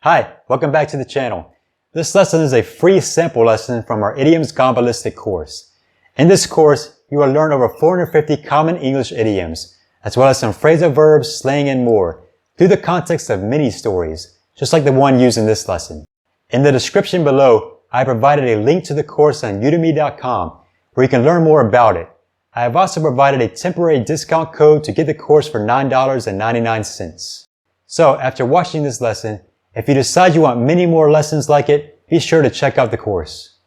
Hi, welcome back to the channel. This lesson is a free sample lesson from our Idioms Gone Ballistic course. In this course, you will learn over 450 common English idioms, as well as some phrasal verbs, slang, and more, through the context of mini stories, just like the one used in this lesson. In the description below, I provided a link to the course on udemy.com, where you can learn more about it. I have also provided a temporary discount code to get the course for $9.99. So, after watching this lesson, if you decide you want many more lessons like it, be sure to check out the course.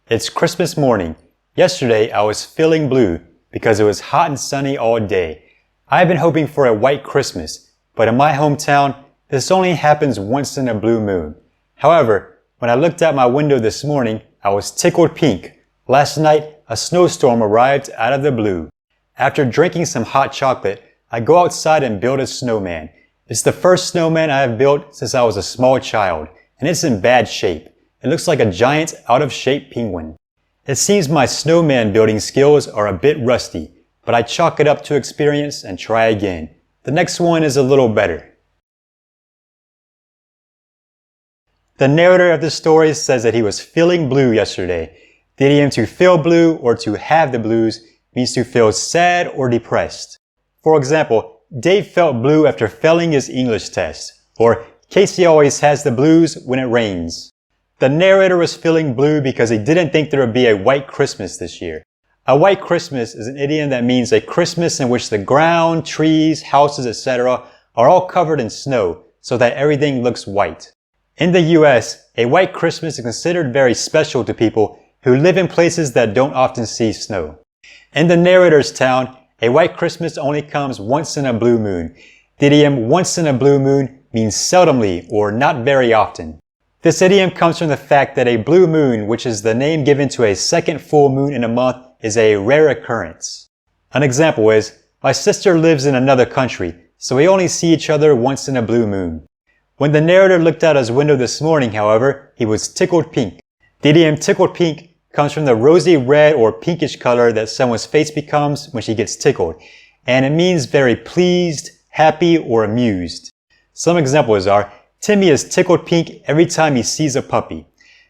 It's Christmas morning. Yesterday, I was feeling blue because it was hot and sunny all day. I've been hoping for a white Christmas, but in my hometown, this only happens once in a blue moon. However, when I looked out my window this morning, I was tickled pink. Last night, a snowstorm arrived out of the blue. After drinking some hot chocolate, I go outside and build a snowman. It's the first snowman I have built since I was a small child, and it's in bad shape. It looks like a giant, out-of-shape penguin. It seems my snowman building skills are a bit rusty, but I chalk it up to experience and try again. The next one is a little better. The narrator of the story says that he was feeling blue yesterday. The idiom to feel blue or to have the blues means to feel sad or depressed. For example, Dave felt blue after failing his English test, or Casey always has the blues when it rains. The narrator was feeling blue because he didn't think there would be a white Christmas this year. A white Christmas is an idiom that means a Christmas in which the ground, trees, houses, etc. are all covered in snow so that everything looks white. In the US, a white Christmas is considered very special to people who live in places that don't often see snow. In the narrator's town, a white Christmas only comes once in a blue moon. The idiom once in a blue moon means seldomly or not very often. This idiom comes from the fact that a blue moon, which is the name given to a second full moon in a month, is a rare occurrence. An example is, my sister lives in another country, so we only see each other once in a blue moon. When the narrator looked out his window this morning, however, he was tickled pink. The idiom tickled pink comes from the rosy red or pinkish color that someone's face becomes when she gets tickled, and it means very pleased, happy, or amused. Some examples are, Timmy is tickled pink every time he sees a puppy.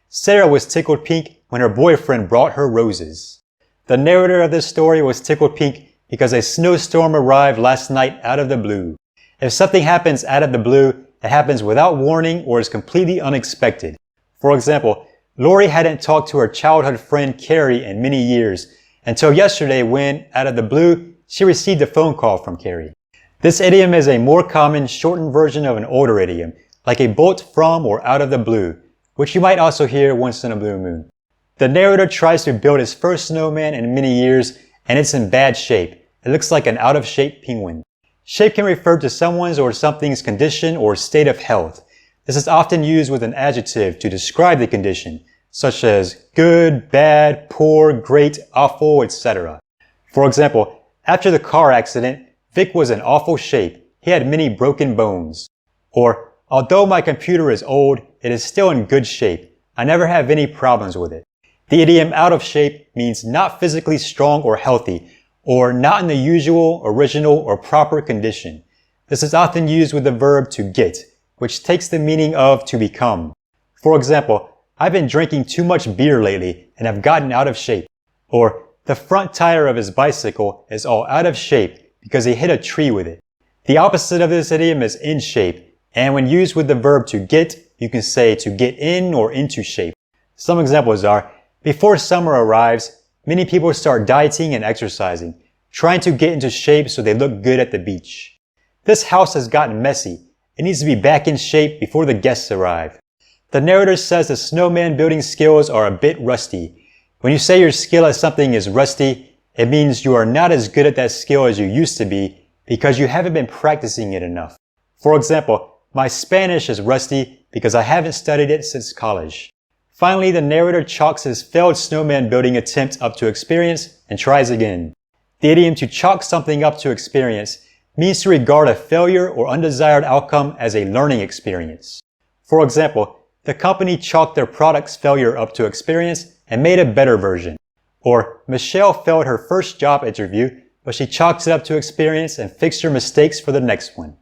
Sarah was tickled pink when her boyfriend brought her roses. The narrator of this story was tickled pink because a snowstorm arrived last night out of the blue. If something happens out of the blue, it happens without warning or is completely unexpected. For example, Lori hadn't talked to her childhood friend Carrie in many years until yesterday when, out of the blue, she received a phone call from Carrie. This idiom is a more common, shortened version of an older idiom, like a bolt from or out of the blue, which you might also hear once in a blue moon. The narrator tries to build his first snowman in many years, and it's in bad shape. It looks like an out-of-shape penguin. Shape can refer to someone's or something's condition or state of health. This is often used with an adjective to describe the condition, such as good, bad, poor, great, awful, etc. For example, after the car accident, Vic was in awful shape. He had many broken bones. Or, although my computer is old, it is still in good shape. I never have any problems with it. The idiom out of shape means not physically strong or healthy, or not in the usual, original, or proper condition. This is often used with the verb to get, which takes the meaning of to become. For example, I've been drinking too much beer lately and have gotten out of shape. Or, the front tire of his bicycle is all out of shape because he hit a tree with it. The opposite of this idiom is in shape, and when used with the verb to get, you can say to get in or into shape. Some examples are, before summer arrives, many people start dieting and exercising, trying to get into shape so they look good at the beach. This house has gotten messy. It needs to be back in shape before the guests arrive. The narrator says the snowman building skills are a bit rusty. When you say your skill at something is rusty, it means you are not as good at that skill as you used to be because you haven't been practicing it enough. For example, my Spanish is rusty because I haven't studied it since college. Finally, the narrator chalks his failed snowman building attempt up to experience and tries again. The idiom to chalk something up to experience means to regard a failure or undesired outcome as a learning experience. For example, the company chalked their product's failure up to experience and made a better version. Or, Michelle failed her first job interview, but she chalks it up to experience and fixed her mistakes for the next one.